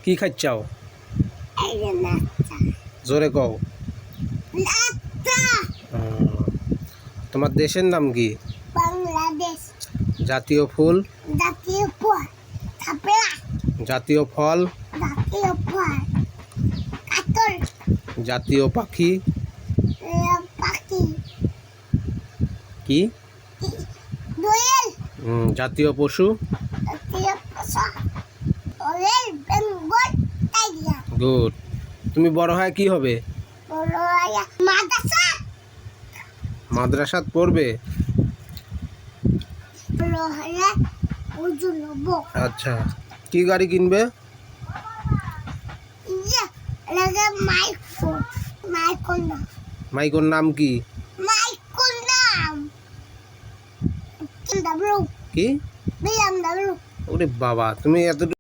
কি খাচ্ছাও? এই যে নাস্তা। জোরে কও। নাস্তা। তোমার দেশের নাম কি? বাংলাদেশ। জাতীয় ফুল? জাতীয় ফল থাপড়া। জাতীয় ফল? জাতীয় ফল কাতল। জাতীয় পাখি? পাখি। কি? দোয়েল। জাতীয় পশু? জাতীয় পশু রয়েল বেঙ্গল টাইগার। গুড। তুমি বড় হয় কি হবে? বড় হয়ে মাদ্রাসা। মাদ্রাসাত পড়বে? বড় হয়ে উজু নেব। আচ্ছা, কি গাড়ি কিনবে? ইয়ে লাগে মাইকো। মাইকো না। মাইকোর নাম কি? মাইকো নাম BMW। কি? BMW। ওরে বাবা, তুমি এতটুকু